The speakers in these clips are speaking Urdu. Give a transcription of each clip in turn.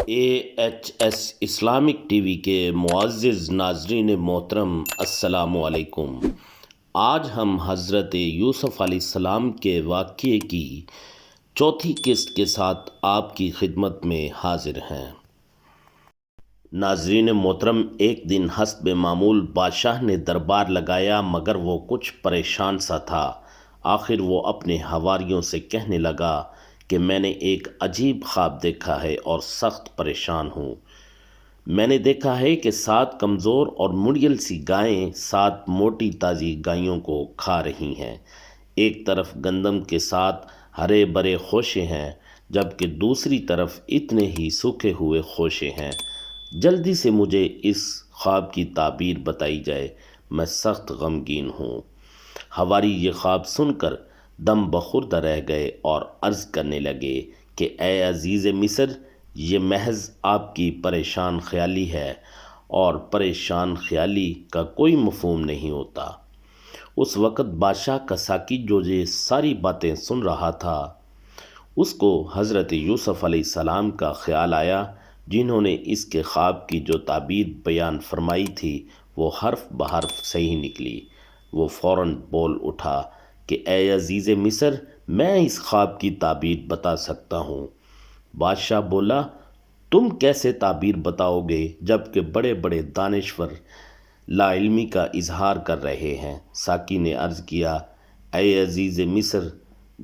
AHS اسلامک ٹی وی کے معزز ناظرین محترم السلام علیکم۔ آج ہم حضرت یوسف علیہ السلام کے واقعے کی چوتھی قسط کے ساتھ آپ کی خدمت میں حاضر ہیں۔ ناظرین محترم، ایک دن حسب معمول بادشاہ نے دربار لگایا، مگر وہ کچھ پریشان سا تھا۔ آخر وہ اپنے حواریوں سے کہنے لگا کہ میں نے ایک عجیب خواب دیکھا ہے اور سخت پریشان ہوں۔ میں نے دیکھا ہے کہ 7 کمزور اور مڑیل سی گائیں 7 موٹی تازی گائیوں کو کھا رہی ہیں۔ ایک طرف گندم کے 7 ہرے بھرے خوشے ہیں، جبکہ دوسری طرف اتنے ہی سوکھے ہوئے خوشے ہیں۔ جلدی سے مجھے اس خواب کی تعبیر بتائی جائے، میں سخت غمگین ہوں۔ حواری یہ خواب سن کر دم بخود رہ گئے اور عرض کرنے لگے کہ اے عزیز مصر، یہ محض آپ کی پریشان خیالی ہے، اور پریشان خیالی کا کوئی مفہوم نہیں ہوتا۔ اس وقت بادشاہ کا ساقی جو یہ ساری باتیں سن رہا تھا، اس کو حضرت یوسف علیہ السلام کا خیال آیا، جنہوں نے اس کے خواب کی جو تعبیر بیان فرمائی تھی وہ حرف بحرف صحیح نکلی۔ وہ فوراً بول اٹھا کہ اے عزیز مصر، میں اس خواب کی تعبیر بتا سکتا ہوں۔ بادشاہ بولا، تم کیسے تعبیر بتاؤ گے جبکہ بڑے بڑے دانشور لا علمی کا اظہار کر رہے ہیں؟ ساقی نے عرض کیا، اے عزیز مصر،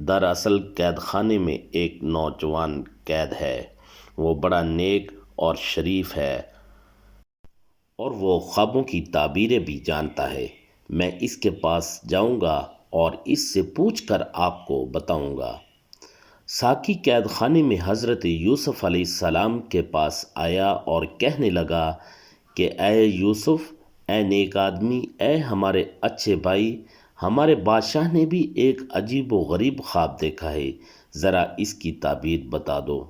دراصل قید خانے میں ایک نوجوان قید ہے۔ وہ بڑا نیک اور شریف ہے، اور وہ خوابوں کی تعبیریں بھی جانتا ہے۔ میں اس کے پاس جاؤں گا اور اس سے پوچھ کر آپ کو بتاؤں گا۔ ساقی قید خانے میں حضرت یوسف علیہ السلام کے پاس آیا اور کہنے لگا کہ اے یوسف، اے نیک آدمی، اے ہمارے اچھے بھائی، ہمارے بادشاہ نے بھی ایک عجیب و غریب خواب دیکھا ہے، ذرا اس کی تعبیر بتا دو۔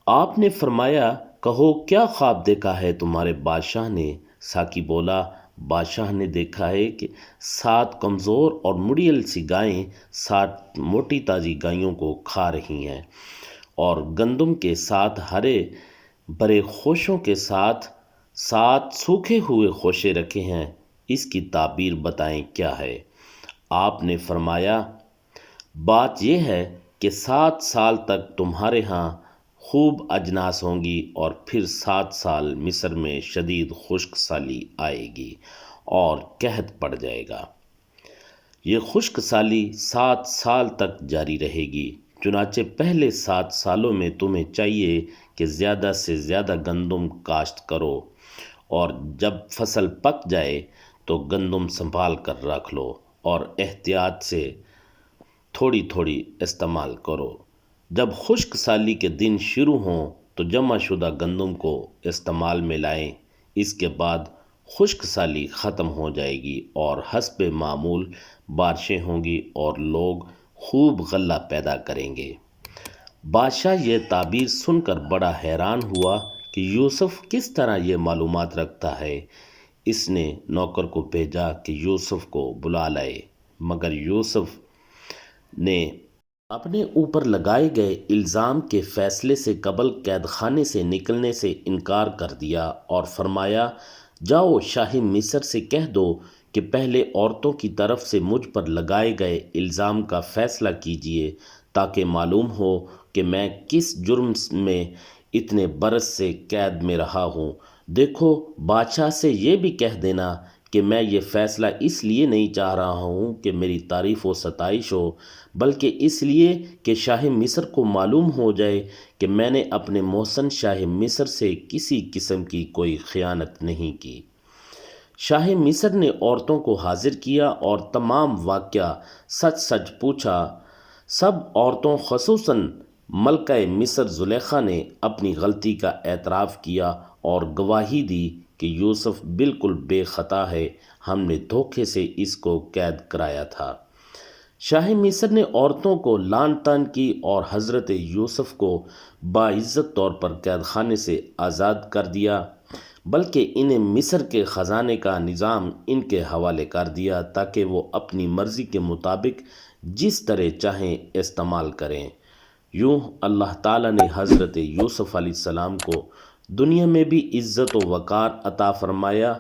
آپ نے فرمایا، کہو کیا خواب دیکھا ہے تمہارے بادشاہ نے؟ ساقی بولا، بادشاہ نے دیکھا ہے کہ 7 کمزور اور مڑیل سی گائیں 7 موٹی تازی گائیوں کو کھا رہی ہیں، اور گندم کے 7 ہرے بھرے خوشوں کے ساتھ 7 سوکھے ہوئے خوشے رکھے ہیں۔ اس کی تعبیر بتائیں کیا ہے؟ آپ نے فرمایا، بات یہ ہے کہ 7 سال تک تمہارے ہاں خوب اجناس ہوں گی، اور پھر 7 سال مصر میں شدید خشک سالی آئے گی اور قحط پڑ جائے گا۔ یہ خشک سالی 7 سال تک جاری رہے گی، چنانچہ پہلے 7 سالوں میں تمہیں چاہیے کہ زیادہ سے زیادہ گندم کاشت کرو، اور جب فصل پک جائے تو گندم سنبھال کر رکھ لو اور احتیاط سے تھوڑی تھوڑی استعمال کرو۔ جب خشک سالی کے دن شروع ہوں تو جمع شدہ گندم کو استعمال میں لائیں۔ اس کے بعد خشک سالی ختم ہو جائے گی اور حسب معمول بارشیں ہوں گی اور لوگ خوب غلہ پیدا کریں گے۔ بادشاہ یہ تعبیر سن کر بڑا حیران ہوا کہ یوسف کس طرح یہ معلومات رکھتا ہے۔ اس نے نوکر کو بھیجا کہ یوسف کو بلا لائے، مگر یوسف نے اپنے اوپر لگائے گئے الزام کے فیصلے سے قبل قید خانے سے نکلنے سے انکار کر دیا اور فرمایا، جاؤ شاہ مصر سے کہہ دو کہ پہلے عورتوں کی طرف سے مجھ پر لگائے گئے الزام کا فیصلہ کیجیے، تاکہ معلوم ہو کہ میں کس جرم میں اتنے برس سے قید میں رہا ہوں۔ دیکھو، بادشاہ سے یہ بھی کہہ دینا کہ میں یہ فیصلہ اس لیے نہیں چاہ رہا ہوں کہ میری تعریف و ستائش ہو، بلکہ اس لیے کہ شاہ مصر کو معلوم ہو جائے کہ میں نے اپنے محسن شاہ مصر سے کسی قسم کی کوئی خیانت نہیں کی۔ شاہ مصر نے عورتوں کو حاضر کیا اور تمام واقعہ سچ سچ پوچھا۔ سب عورتوں خصوصاً ملکہ مصر زلیخا نے اپنی غلطی کا اعتراف کیا اور گواہی دی کہ یوسف بالکل بے خطا ہے، ہم نے دھوکے سے اس کو قید کرایا تھا۔ شاہ مصر نے عورتوں کو لعن طعن کی اور حضرت یوسف کو باعزت طور پر قید خانے سے آزاد کر دیا، بلکہ انہیں مصر کے خزانے کا نظام ان کے حوالے کر دیا تاکہ وہ اپنی مرضی کے مطابق جس طرح چاہیں استعمال کریں۔ یوں اللہ تعالیٰ نے حضرت یوسف علیہ السلام کو دنیا میں بھی عزت و وقار عطا فرمایا